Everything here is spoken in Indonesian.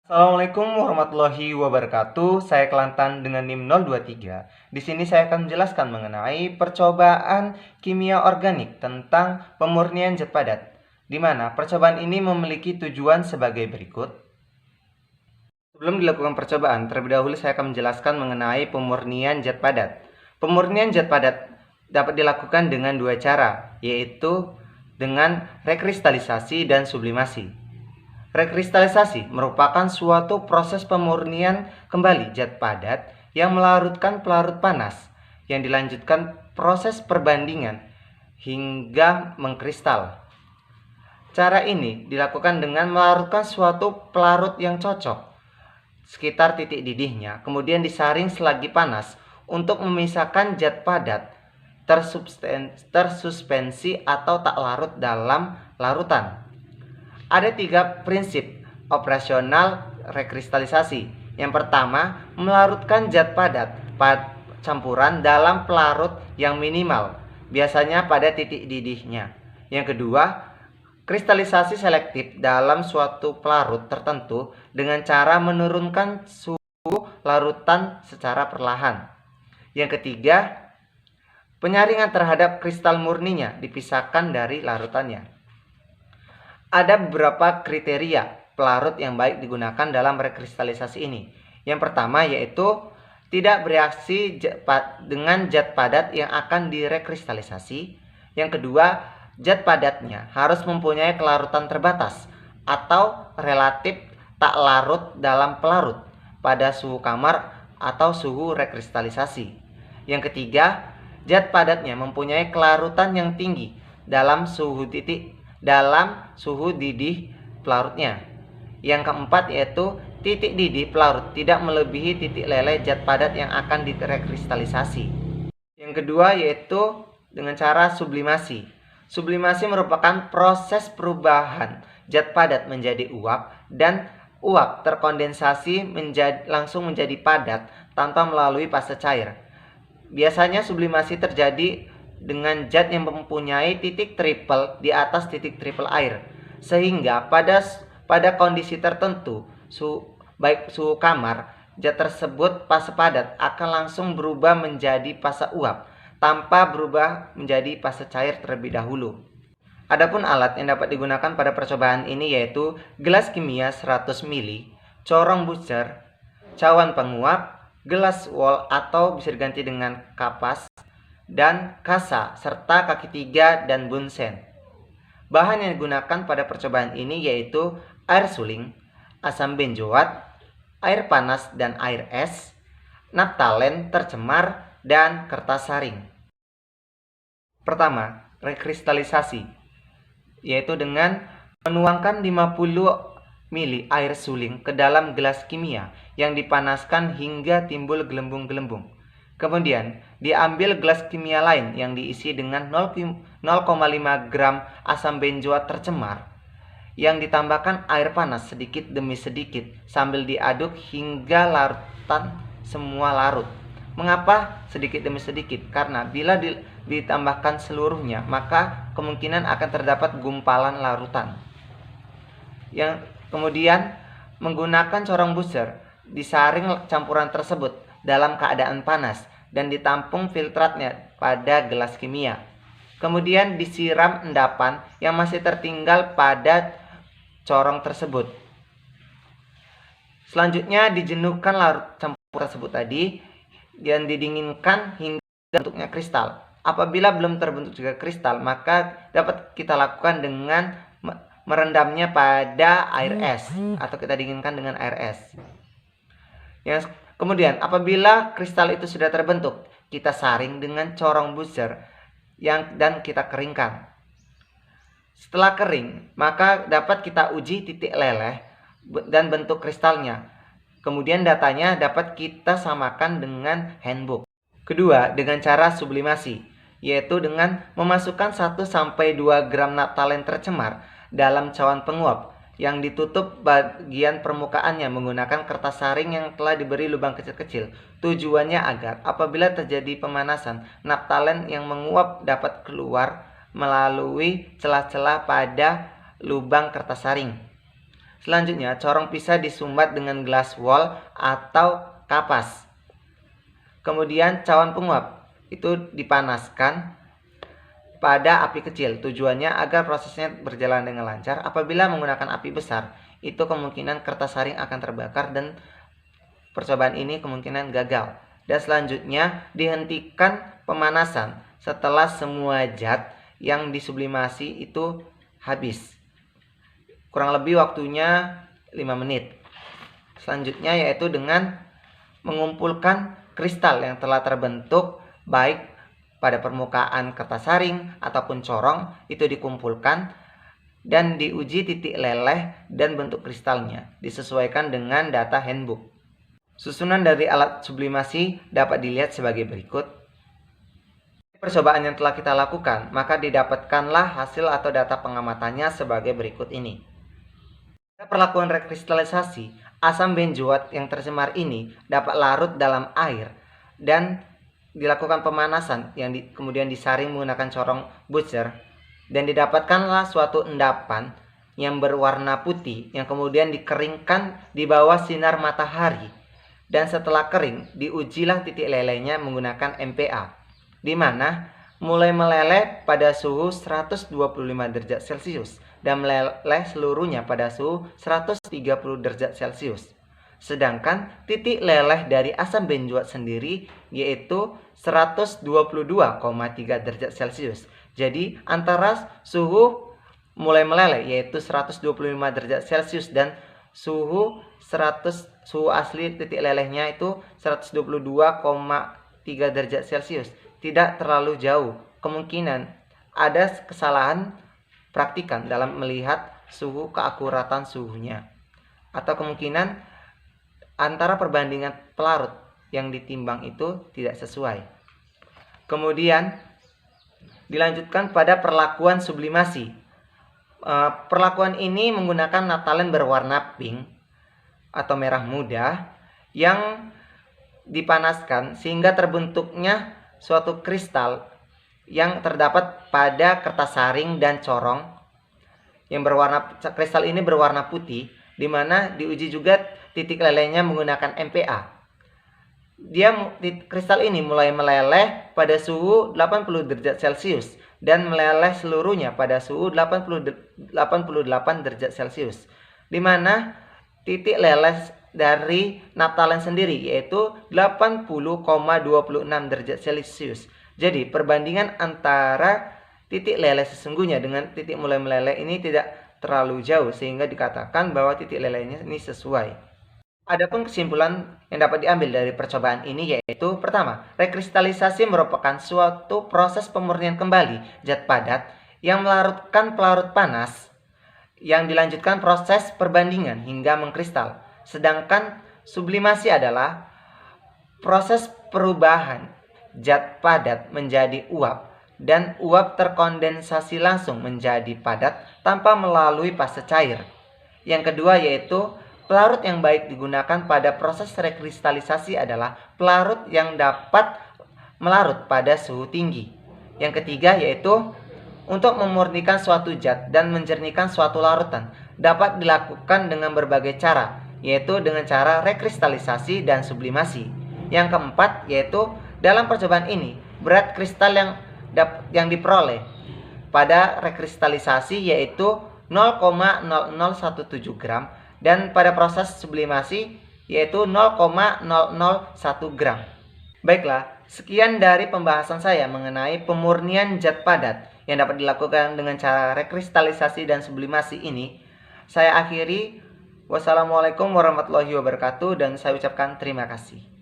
Assalamualaikum warahmatullahi wabarakatuh. Saya Kelantan dengan NIM 023. Di sini saya akan menjelaskan mengenai percobaan kimia organik tentang pemurnian zat padat, di mana percobaan ini memiliki tujuan sebagai berikut. Sebelum dilakukan percobaan, terlebih dahulu saya akan menjelaskan mengenai pemurnian zat padat. Pemurnian zat padat dapat dilakukan dengan dua cara, yaitu dengan rekristalisasi dan sublimasi. Rekristalisasi merupakan suatu proses pemurnian kembali zat padat yang melarutkan pelarut panas, yang dilanjutkan proses perbandingan hingga mengkristal. Cara ini dilakukan dengan melarutkan suatu pelarut yang cocok sekitar titik didihnya, kemudian disaring selagi panas untuk memisahkan zat padat tersuspensi atau tak larut dalam larutan. Ada 3 prinsip operasional rekristalisasi. Yang pertama, melarutkan zat padat campuran dalam pelarut yang minimal, biasanya pada titik didihnya. Yang kedua, kristalisasi selektif dalam suatu pelarut tertentu dengan cara menurunkan suhu larutan secara perlahan. Yang ketiga, penyaringan terhadap kristal murninya dipisahkan dari larutannya. Ada beberapa kriteria pelarut yang baik digunakan dalam rekristalisasi ini. Yang pertama yaitu tidak bereaksi dengan zat padat yang akan direkristalisasi. Yang kedua, zat padatnya harus mempunyai kelarutan terbatas atau relatif tak larut dalam pelarut pada suhu kamar atau suhu rekristalisasi. Yang ketiga, zat padatnya mempunyai kelarutan yang tinggi dalam suhu didih pelarutnya. Yang keempat yaitu titik didih pelarut tidak melebihi titik leleh zat padat yang akan direkristalisasi. Yang kedua yaitu dengan cara sublimasi. Sublimasi merupakan proses perubahan zat padat menjadi uap dan uap terkondensasi langsung menjadi padat tanpa melalui fase cair. Biasanya sublimasi terjadi dengan zat yang mempunyai titik triple di atas titik triple air, sehingga pada kondisi tertentu baik suhu kamar, zat tersebut fase padat akan langsung berubah menjadi fase uap tanpa berubah menjadi fase cair terlebih dahulu. Adapun alat yang dapat digunakan pada percobaan ini yaitu gelas kimia 100 ml, corong booster, cawan penguap, gelas wall atau bisa diganti dengan kapas, dan kasa, serta kaki 3 dan bunsen. Bahan yang digunakan pada percobaan ini yaitu air suling, asam benzoat, air panas dan air es, naftalen tercemar, dan kertas saring. Pertama, rekristalisasi, yaitu dengan menuangkan 50 ml air suling ke dalam gelas kimia yang dipanaskan hingga timbul gelembung-gelembung. Kemudian diambil gelas kimia lain yang diisi dengan 0,5 gram asam benzoat tercemar yang ditambahkan air panas sedikit demi sedikit sambil diaduk hingga larutan semua larut. Mengapa sedikit demi sedikit? Karena bila ditambahkan seluruhnya maka kemungkinan akan terdapat gumpalan larutan. Yang kemudian menggunakan corong booster, disaring campuran tersebut dalam keadaan panas dan ditampung filtratnya pada gelas kimia. Kemudian disiram endapan yang masih tertinggal pada corong tersebut. Selanjutnya dijenuhkan larut campur tersebut tadi dan didinginkan hingga bentuknya kristal. Apabila belum terbentuk juga kristal, maka dapat kita lakukan dengan merendamnya pada air es atau kita dinginkan dengan air es. Kemudian apabila kristal itu sudah terbentuk, kita saring dengan corong booster dan kita keringkan. Setelah kering, maka dapat kita uji titik leleh dan bentuk kristalnya. Kemudian datanya dapat kita samakan dengan handbook. Kedua, dengan cara sublimasi, yaitu dengan memasukkan 1-2 gram naftalen tercemar dalam cawan penguap yang ditutup bagian permukaannya menggunakan kertas saring yang telah diberi lubang kecil-kecil. Tujuannya agar apabila terjadi pemanasan, naftalen yang menguap dapat keluar melalui celah-celah pada lubang kertas saring. Selanjutnya, corong bisa disumbat dengan glass wall atau kapas. Kemudian cawan penguap itu dipanaskan pada api kecil. Tujuannya agar prosesnya berjalan dengan lancar. Apabila menggunakan api besar, itu kemungkinan kertas saring akan terbakar dan percobaan ini kemungkinan gagal. Dan selanjutnya, dihentikan pemanasan setelah semua zat yang disublimasi itu habis. Kurang lebih waktunya 5 menit. Selanjutnya yaitu dengan mengumpulkan kristal yang telah terbentuk baik pada permukaan kertas saring ataupun corong, itu dikumpulkan dan diuji titik leleh dan bentuk kristalnya disesuaikan dengan data handbook. Susunan dari alat sublimasi dapat dilihat sebagai berikut. Percobaan yang telah kita lakukan, maka didapatkanlah hasil atau data pengamatannya sebagai berikut ini. Pada perlakuan rekristalisasi, asam benzoat yang tercemar ini dapat larut dalam air dan dilakukan pemanasan yang kemudian disaring menggunakan corong Bucher, dan didapatkanlah suatu endapan yang berwarna putih yang kemudian dikeringkan di bawah sinar matahari, dan setelah kering diujilah titik lelehnya menggunakan MPa, di mana mulai meleleh pada suhu 125 derajat Celcius dan meleleh seluruhnya pada suhu 130 derajat Celcius. Sedangkan titik leleh dari asam benzoat sendiri yaitu 122,3 derajat Celcius. Jadi antara suhu mulai meleleh yaitu 125 derajat Celcius dan suhu asli titik lelehnya itu 122,3 derajat Celcius tidak terlalu jauh. Kemungkinan ada kesalahan praktikan dalam melihat suhu, keakuratan suhunya, atau kemungkinan antara perbandingan pelarut yang ditimbang itu tidak sesuai. Kemudian dilanjutkan pada perlakuan sublimasi. Perlakuan ini menggunakan natalen berwarna pink atau merah muda yang dipanaskan sehingga terbentuknya suatu kristal yang terdapat pada kertas saring dan corong yang kristal ini berwarna putih, di mana diuji juga titik lelehnya menggunakan MPa. Kristal ini mulai meleleh pada suhu 80 derajat Celcius dan meleleh seluruhnya pada suhu 88 derajat Celcius, di mana titik leleh dari naphthalene sendiri yaitu 80,26 derajat Celcius. Jadi perbandingan antara titik leleh sesungguhnya dengan titik mulai meleleh ini tidak terlalu jauh sehingga dikatakan bahwa titik lelehnya ini sesuai. Adapun kesimpulan yang dapat diambil dari percobaan ini yaitu pertama, rekristalisasi merupakan suatu proses pemurnian kembali zat padat yang melarutkan pelarut panas yang dilanjutkan proses perbandingan hingga mengkristal. Sedangkan sublimasi adalah proses perubahan zat padat menjadi uap dan uap terkondensasi langsung menjadi padat tanpa melalui fase cair. Yang kedua yaitu pelarut yang baik digunakan pada proses rekristalisasi adalah pelarut yang dapat melarut pada suhu tinggi. Yang ketiga yaitu untuk memurnikan suatu zat dan menjernihkan suatu larutan dapat dilakukan dengan berbagai cara, yaitu dengan cara rekristalisasi dan sublimasi. Yang keempat yaitu dalam percobaan ini berat kristal yang diperoleh pada rekristalisasi yaitu 0,0017 gram dan pada proses sublimasi yaitu 0,001 gram. Baiklah, sekian dari pembahasan saya mengenai pemurnian zat padat yang dapat dilakukan dengan cara rekristalisasi dan sublimasi ini. Saya akhiri. Wassalamualaikum warahmatullahi wabarakatuh dan saya ucapkan terima kasih.